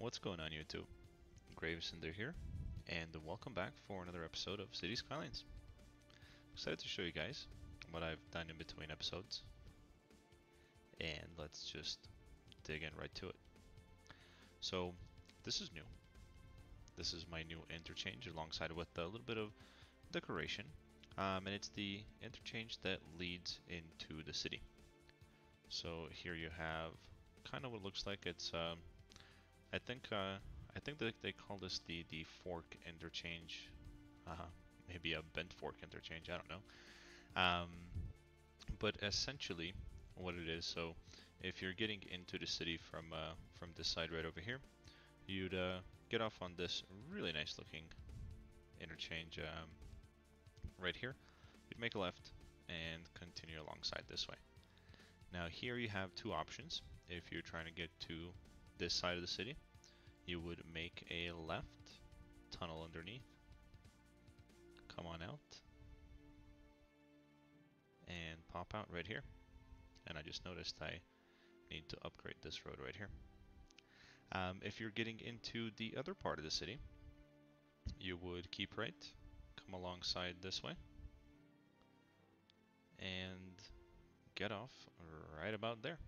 What's going on, YouTube? GraveCinder here, and welcome back for another episode of Cities Skylines. Excited to show you guys what I've done in between episodes, and let's just dig in right to it. So, this is new. This is my new interchange alongside with a little bit of decoration, and it's the interchange that leads into the city. So here you have kind of what it looks like. It's I think that they call this the fork interchange, maybe a bent fork interchange. I don't know. But essentially, what it is. So, if you're getting into the city from this side right over here, you'd get off on this really nice looking interchange right here. You'd make a left and continue alongside this way. Now here you have two options. If you're trying to get to this side of the city, you would make a left, tunnel underneath, come on out, and pop out right here. And I just noticed I need to upgrade this road right here. If you're getting into the other part of the city, you would keep right, come alongside this way, and get off right about there.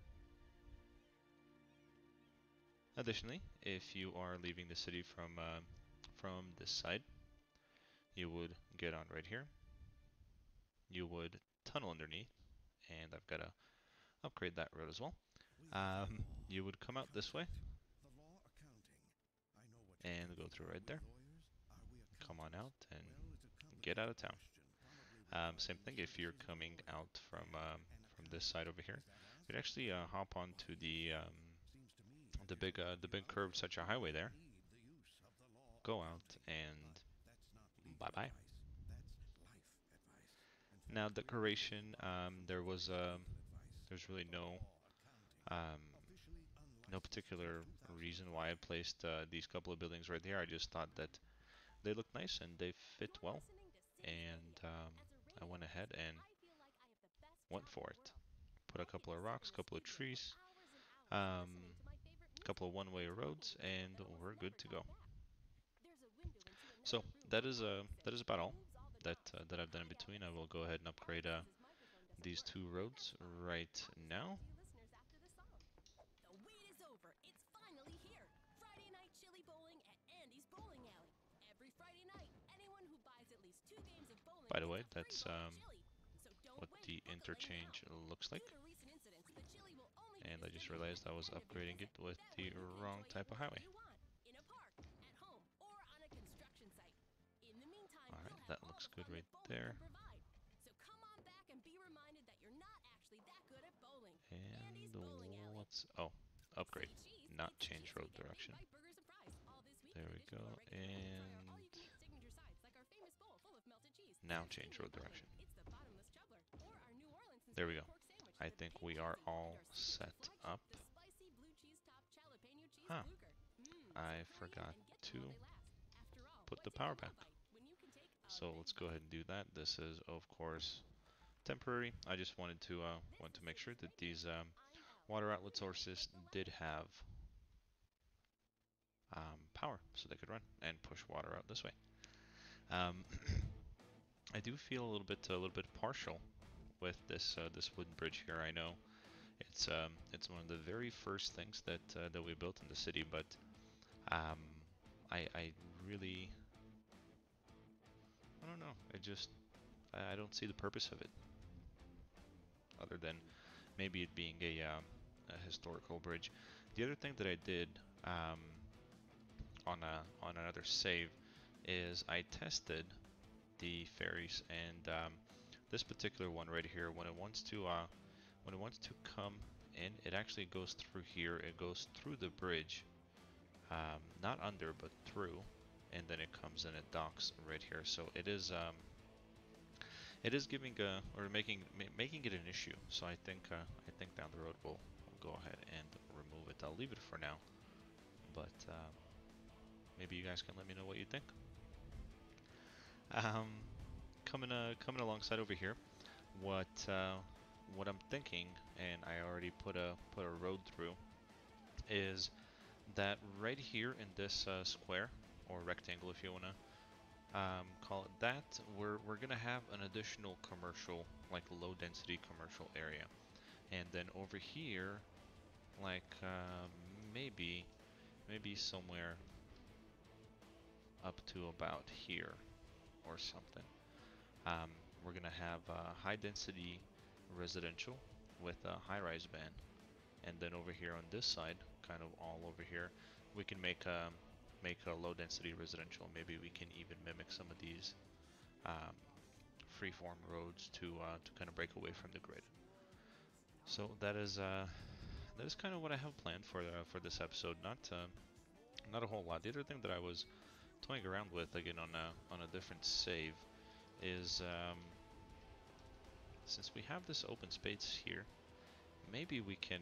Additionally, if you are leaving the city from this side, you would get on right here. You would tunnel underneath, and I've got to upgrade that road as well. You would come out this way and go through right there. Come on out and get out of town. Same thing if you're coming out from this side over here. You'd actually hop onto the big curved such a highway there. Go out and bye bye. Now decoration, there's really no particular reason why I placed these couple of buildings right here. I just thought that they look nice and they fit well, and I went ahead and went for it. Put a couple of rocks, couple of trees, couple of one-way roads, and we're good to go. So that is about all that I've done in between. I will go ahead and upgrade these two roads right now. It's finally here. Friday night chili bowling at Andy's Bowling Alley. Every Friday night, anyone who buys at least 2 games of bowling. By the way, that's what the interchange looks like. And I just realized I was upgrading it with the wrong type of highway. Alright, that looks good right there. And what's... oh, upgrade, not change road direction. There we go, and now change road direction. There we go. I think we are all set up. Huh. I forgot to put the power back. So let's go ahead and do that. This is, of course, temporary. I just wanted to make sure that these water outlet sources did have power, so they could run and push water out this way. I do feel a little bit partial with this this wooden bridge here. I know it's one of the very first things that we built in the city, but I really, I don't know. I don't see the purpose of it, other than maybe it being a historical bridge. The other thing that I did on another save is I tested the ferries, and this particular one right here, when it wants to come in, it actually goes through here. It goes through the bridge, not under but through, and then it comes in. It docks right here. So it is giving or making it an issue. So I think down the road we'll go ahead and remove it. I'll leave it for now, but maybe you guys can let me know what you think. Coming alongside over here, what I'm thinking, and I already put a road through, is that right here in this square or rectangle, if you wanna call it that, we're gonna have an additional commercial, like low density commercial area, and then over here, like maybe somewhere up to about here or something. Um, we're gonna have high density residential with a high-rise ban, and then over here on this side, kind of all over here, we can make a low density residential. Maybe we can even mimic some of these um, freeform roads to kind of break away from the grid. So that is kind of what I have planned for this episode. Not a whole lot. The other thing that I was toying around with again on a different save is since we have this open space here, maybe we can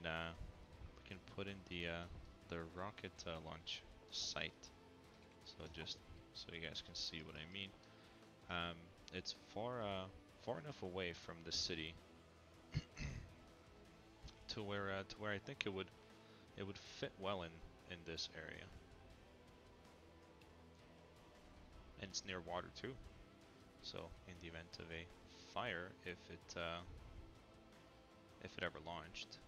put in the rocket launch site. So just so you guys can see what I mean. Um, it's far enough away from the city to where I think it would fit well in this area, and it's near water too. So in the event of a fire, if it ever launched,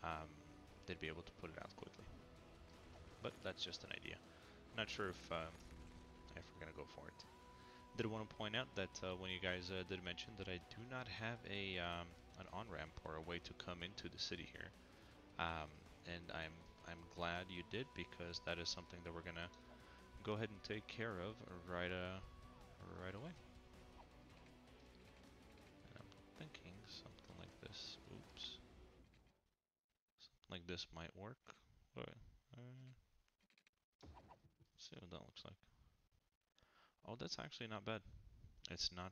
um, they'd be able to put it out quickly. But that's just an idea. Not sure if we're gonna go for it. Did want to point out that when you guys did mention that I do not have a an on-ramp or a way to come into the city here, um, and I'm glad you did, because that is something that we're gonna go ahead and take care of right away. And I'm thinking something like this. Oops, something like this might work. Wait, see what that looks like. Oh, that's actually not bad. It's not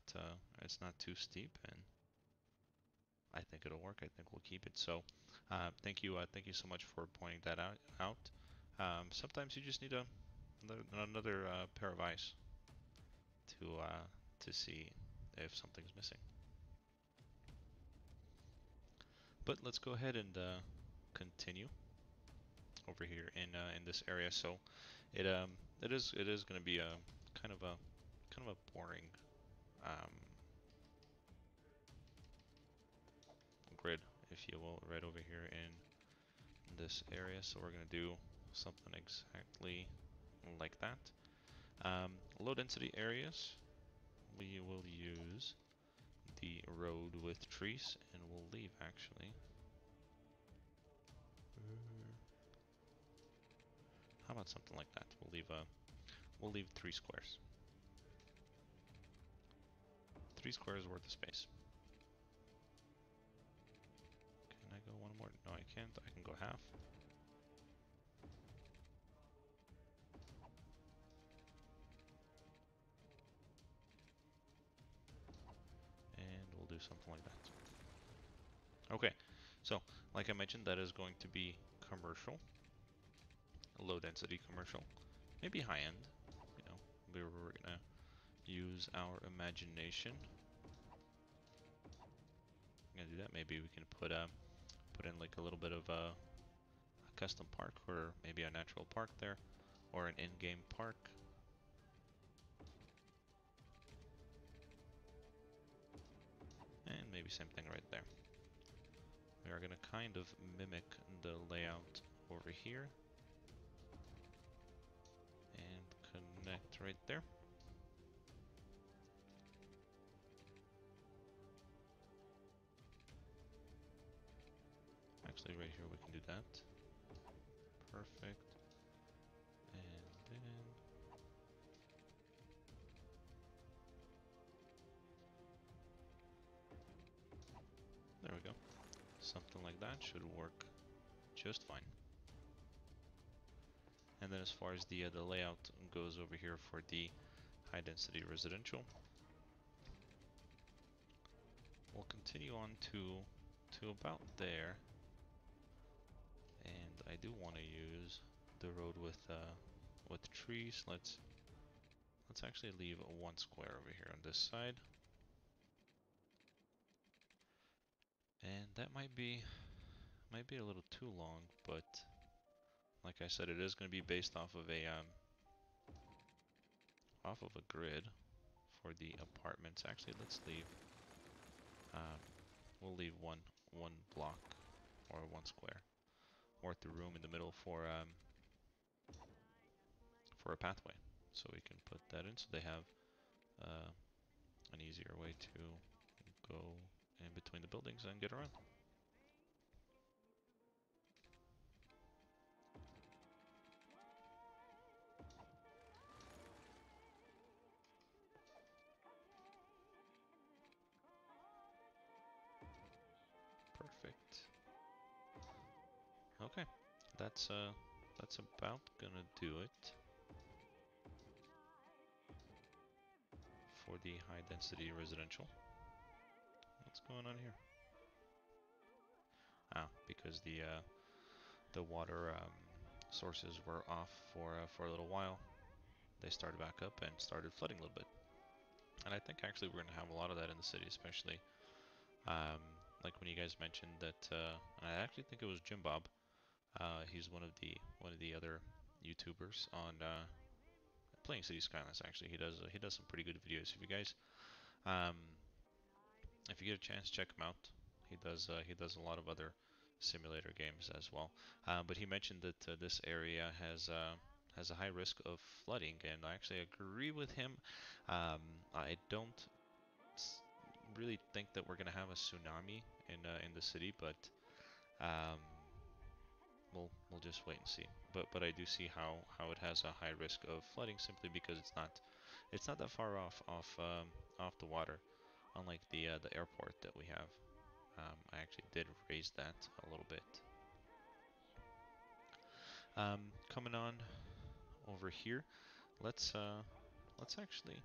too steep, and I think it'll work. I think we'll keep it. So, thank you so much for pointing that out. Sometimes you just need another pair of eyes to see if something's missing. But let's go ahead and continue over here in this area. So, it it is going to be a kind of a kind of a boring um, grid, if you will, right over here in this area. So we're going to do something exactly like that. Low density areas, we will use the road with trees, and we'll leave actually. How about something like that? We'll leave 3 squares. 3 squares worth of space. Can I go one more? No, I can't. I can go half. And we'll do something like that. Okay, so like I mentioned, that is going to be commercial, low density commercial, maybe high end. You know, we're gonna use our imagination. I'm gonna do that. Maybe we can put in like a little bit of a custom park, or maybe a natural park there, or an in-game park. And maybe same thing right there. We are gonna kind of mimic the layout over here and connect right there. Actually, right here we can do that. Perfect. And then there we go. Something like that should work just fine. And then as far as the layout goes over here for the high density residential, we'll continue on to about there. And I do want to use the road with trees. Let's actually leave 1 square over here on this side. And that might be a little too long, but Like I said, it is going to be based off of a grid for the apartments. Actually, let's leave. Um, we'll leave one block or one square, or the room in the middle for a pathway, so we can put that in, so they have uh, an easier way to go in between the buildings and get around. Perfect. Okay, that's about gonna do it for the high density residential. What's going on here? Ah, because the water sources were off for a little while. They started back up and started flooding a little bit. And I think actually we're gonna have a lot of that in the city, especially um, like when you guys mentioned that. And I actually think it was Jim Bob. He's one of the other YouTubers on playing Cities Skylines. Actually, he does some pretty good videos. Um, if you get a chance, check him out. He does a lot of other simulator games as well. But he mentioned that this area has a high risk of flooding, and I actually agree with him. I don't really think that we're gonna have a tsunami in the city, but um, we'll just wait and see. But I do see how it has a high risk of flooding simply because it's not that far off the water, unlike the airport that we have. I actually did raise that a little bit. Coming on over here, let's actually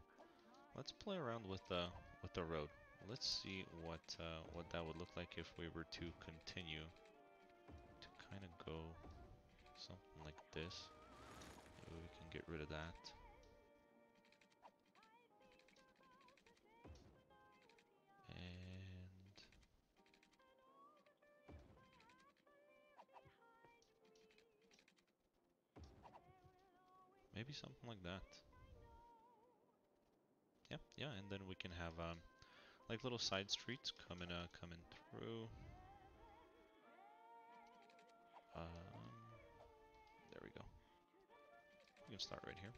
let's play around with the road. Let's see what that would look like if we were to continue to kind of go something like this. Maybe we can get rid of that. And maybe something like that. Yeah, yeah, and then we can have like little side streets coming through. There we go. We can start right here.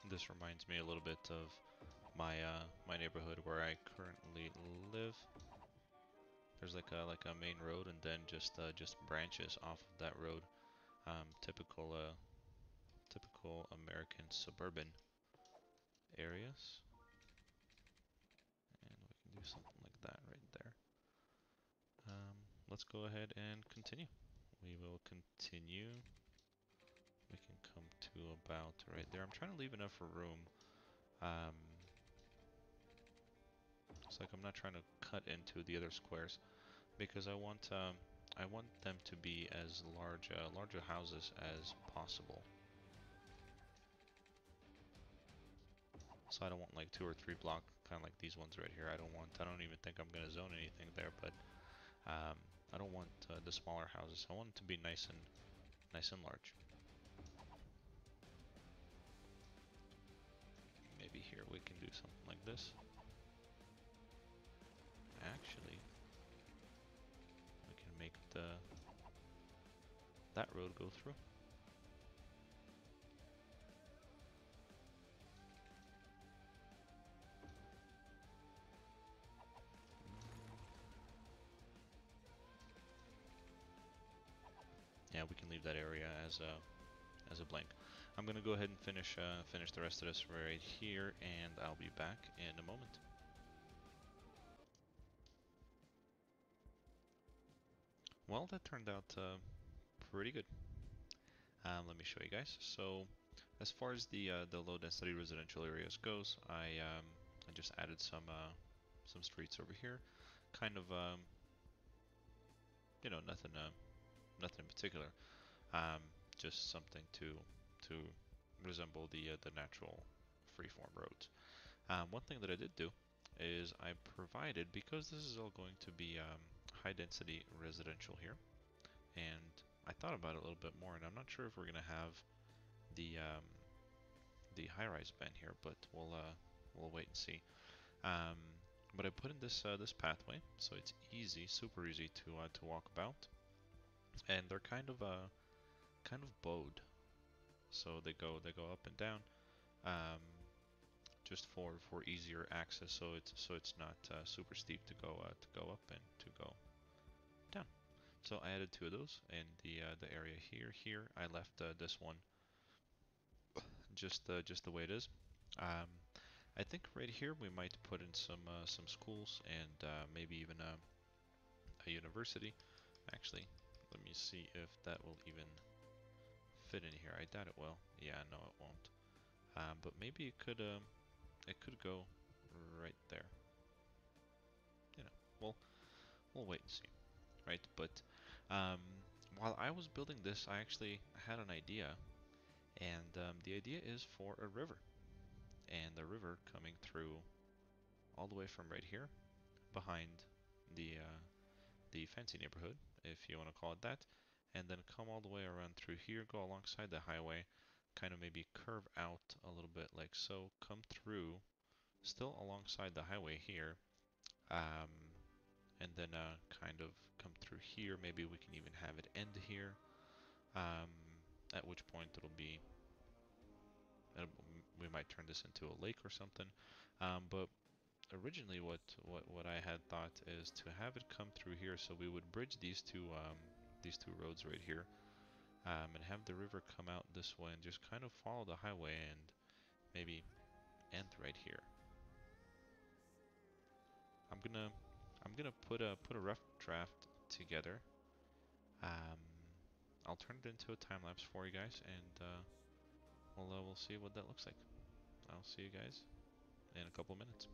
This reminds me a little bit of my neighborhood where I currently live. There's like a main road and then just branches off of that road. Typical American suburban areas. And we can do something like that right there. Let's go ahead and continue. We will continue. We can come to about right there. I'm trying to leave enough room. Um, it's like I'm not trying to cut into the other squares because I want them to be as larger houses as possible. So I don't want like 2 or 3 block, kind of like these ones right here. I don't even think I'm gonna zone anything there, but I don't want the smaller houses. I want them to be nice and large. Maybe here we can do something like this. Actually, we can make that road go through. Yeah, we can leave that area as a blank. I'm gonna go ahead and finish the rest of this right here, and I'll be back in a moment. Well, that turned out pretty good. Let me show you guys. So As far as the low density residential areas goes, I just added some streets over here, kind of nothing nothing in particular, um, just something to resemble the natural freeform roads. One thing that I did do is I provided, because this is all going to be high density residential here, and I thought about it a little bit more, and I'm not sure if we're gonna have the high-rise bin here, but we'll wait and see. Um, but I put in this pathway, so it's easy, super easy to walk about, and they're kind of bowed, so they go up and down, um, just for easier access, so it's not super steep to go up and to go down. So I added two of those, and the area here I left this one just the way it is. Um, I think right here we might put in some schools and maybe even a university. Actually, let me see if that will even fit in here. I doubt it will. Yeah, no, it won't. But maybe it could go right there. You know, we'll wait and see, right? But um, while I was building this, I actually had an idea, and the idea is for a river, and the river coming through all the way from right here behind the fancy neighborhood, if you want to call it that, and then come all the way around through here, go alongside the highway, kind of maybe curve out a little bit like so, come through, still alongside the highway here, um, and then kind of come through here. Maybe we can even have it end here, um, at which point it'll, we might turn this into a lake or something. But originally what I had thought is to have it come through here, so we would bridge these two roads right here, and have the river come out this way and just kind of follow the highway and maybe end right here. I'm gonna put a rough draft together. Um, I'll turn it into a time lapse for you guys, and we'll see what that looks like. I'll see you guys in a couple minutes.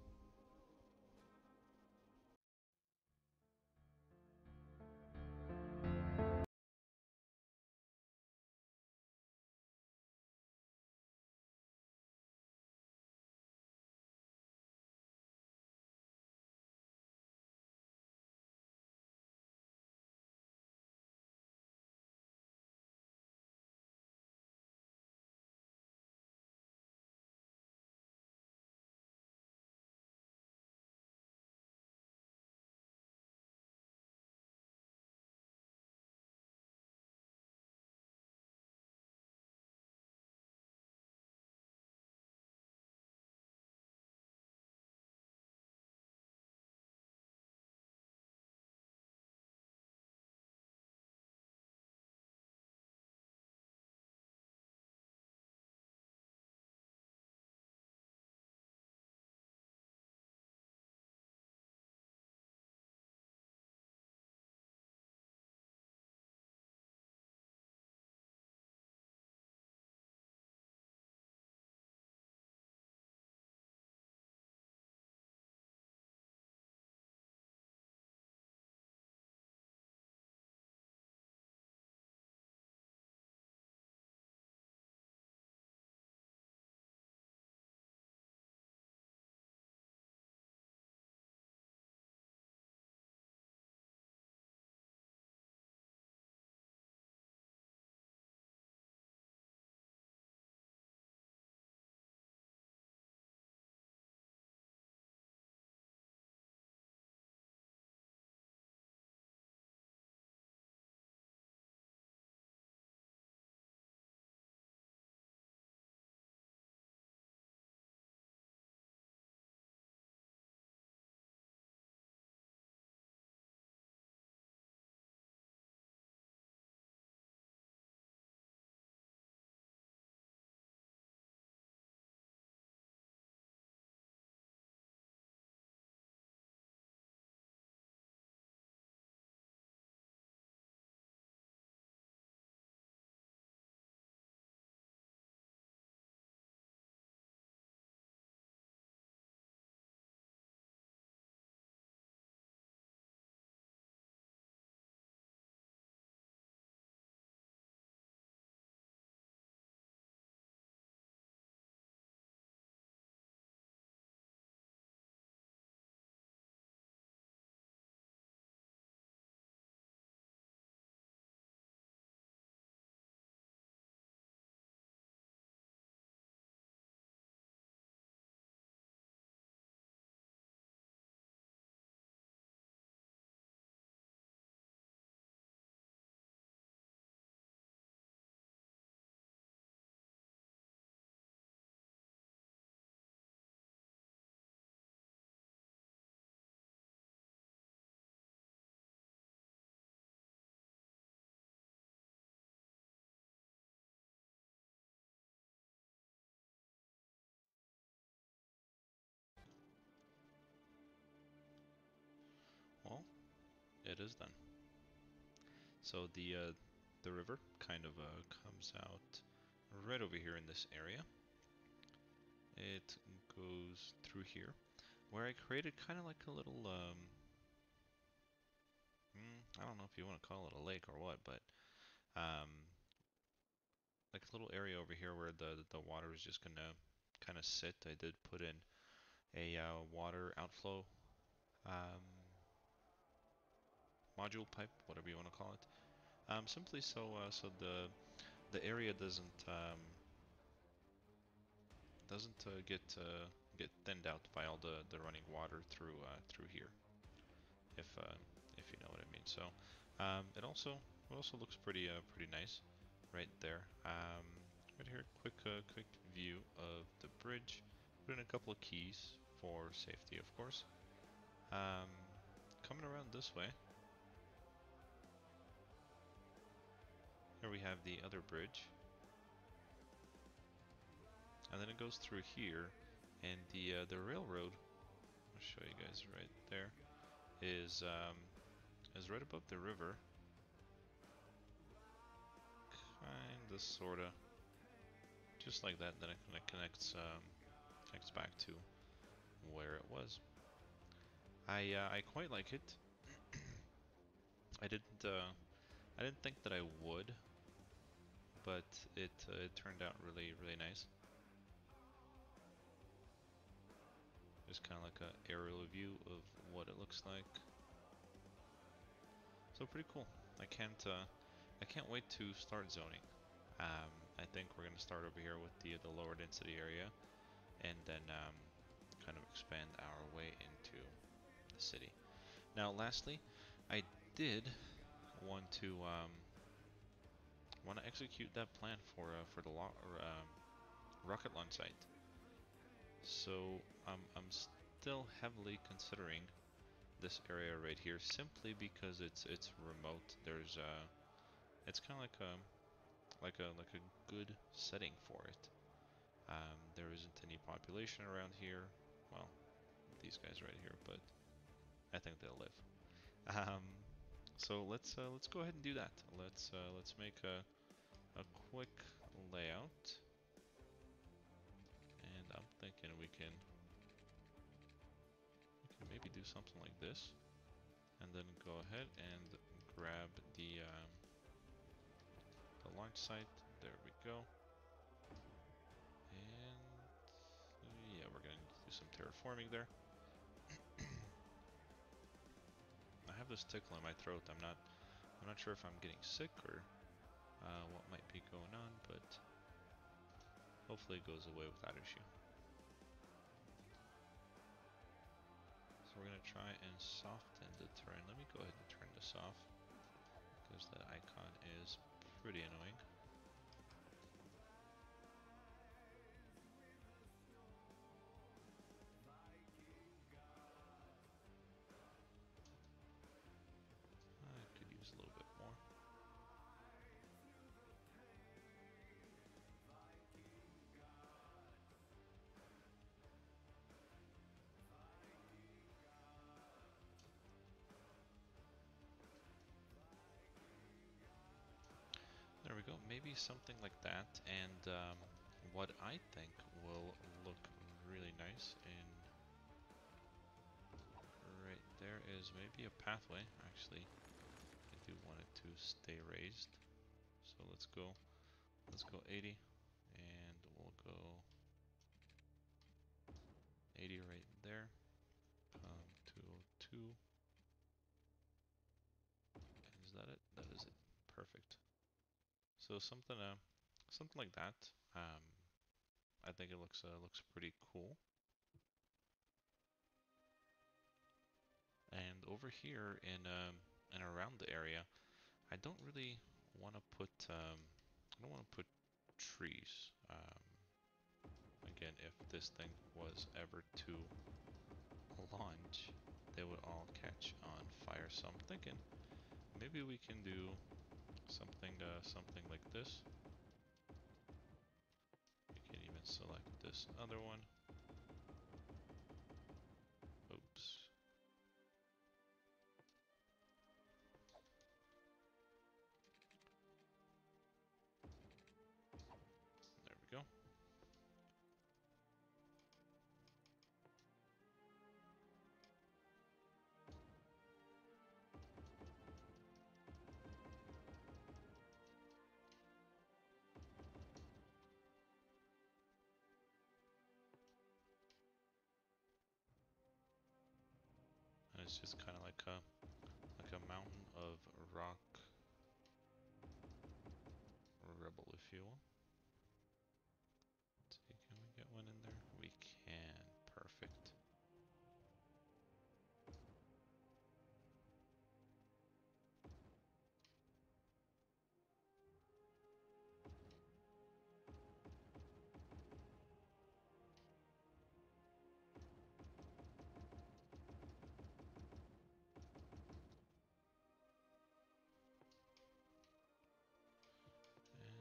it is done. So the river kind of comes out right over here in this area. It goes through here, where I created kind of like a little I don't know if you want to call it a lake or what, but um, like a little area over here where the water is just gonna kind of sit. I did put in a water outflow um, module pipe, whatever you want to call it. Simply so the area doesn't get thinned out by all the running water through here, if if you know what I mean. So it also looks pretty nice right there. Right here, quick view of the bridge. Put in a couple of keys for safety, of course. Um, Coming around this way, here we have the other bridge, and then it goes through here, and the railroad. I'll show you guys right there. Is right above the river, kinda sorta, just like that. Then it connects back to where it was. I quite like it. I didn't uh, I didn't think that I would, but it turned out really nice. Just kind of like a aerial view of what it looks like. So pretty cool. I can't wait to start zoning. I think we're gonna start over here with the lower density area, and then kind of expand our way into the city. Now, lastly, I did want to execute that plan for the rocket launch site. So I'm still heavily considering this area right here, simply because it's remote. It's kind of like a good setting for it. There isn't any population around here. Well, these guys right here, but I think they'll live. Um, so let's go ahead and do that. Let's make a quick layout, and I'm thinking we can maybe do something like this, and then go ahead and grab the launch site. There we go. And yeah, we're gonna need to do some terraforming there. I have this tickle in my throat. I'm not sure if I'm getting sick or what might be going on, but hopefully it goes away without issue. So we're gonna try and soften the terrain. Let me go ahead and turn this off, because that icon is pretty annoying. I could use a little bit more. There we go, maybe something like that, and what I think will look really nice in right there is maybe a pathway. Actually, I do want it to stay raised, so let's go 80, and we'll go 80 right there. 202. Is that it? That is it. Perfect. So something like that. I think it looks pretty cool. And over here in and around the area, I don't really want to put I don't want to put trees. Again, if this thing was ever to launch, they would all catch on fire. So I'm thinking maybe we can do something like this. We can even select this other one. Oops. It's just kind of like a mountain of rock rubble, if you will. Let's see, can we get one in there? We can. Perfect.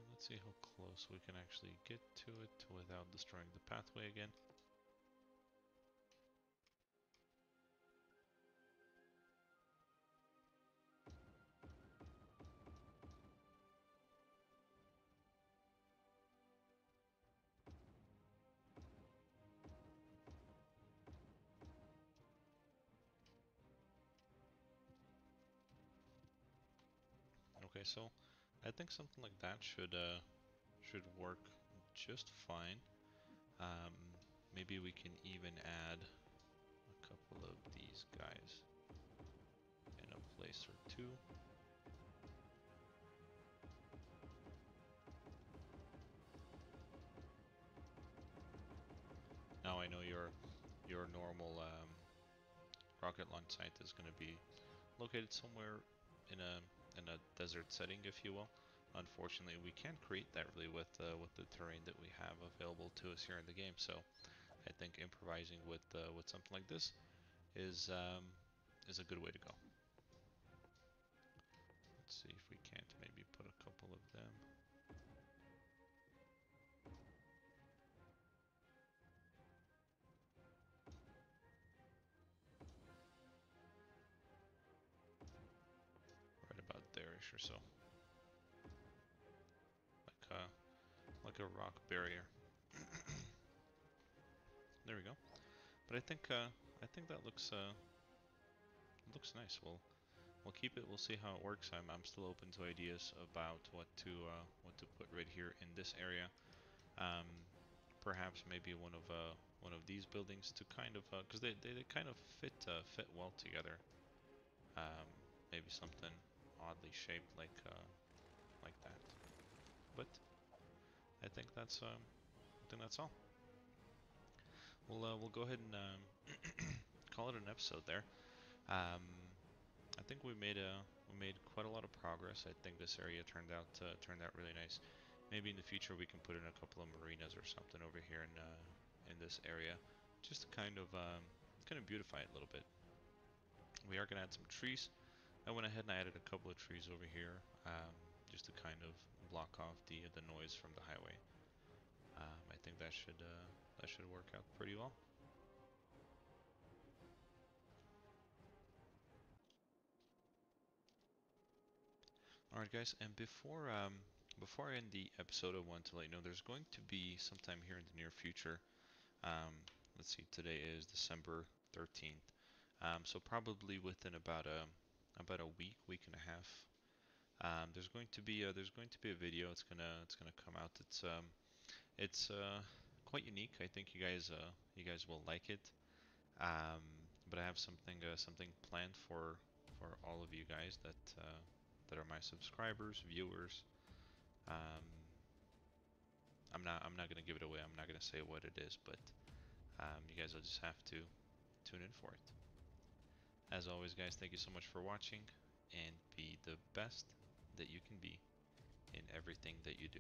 And let's see how close we can actually get to it without destroying the pathway again. Okay, so I think something like that should work just fine. Um, Maybe we can even add a couple of these guys in a place or two. Now I know your normal rocket launch site is going to be located somewhere in a desert setting, if you will. Unfortunately, we can't create that really with the terrain that we have available to us here in the game. So I think improvising with something like this is a good way to go. Let's see if we can't maybe put a couple of them. Right about there-ish or so. Like a rock barrier. There we go. But I think that looks nice. We'll keep it. We'll see how it works. I'm still open to ideas about what to put right here in this area. Um, Perhaps maybe one of these buildings to kind of because they kind of fit well together. Um, Maybe something oddly shaped like that. But I think that's all. We'll go ahead and call it an episode there. Um, I think we made quite a lot of progress. I think this area turned out really nice. Maybe in the future we can put in a couple of marinas or something over here in this area, just to kind of beautify it a little bit. We are gonna add some trees. I went ahead and I added a couple of trees over here, just to kind of block off the noise from the highway. I think that should work out pretty well. Alright guys, and before I end the episode, I want to let you know there's going to be sometime here in the near future. Um, let's see, today is December 13th. So probably within about a week and a half, there's going to be a video. It's gonna come out. It's quite unique. I think you guys will like it. Um, but I have something planned for all of you guys that are my subscribers, viewers. Um, I'm not gonna give it away. I'm not gonna say what it is, but you guys will just have to tune in for it. As always, guys, thank you so much for watching, and be the best that you can be in everything that you do.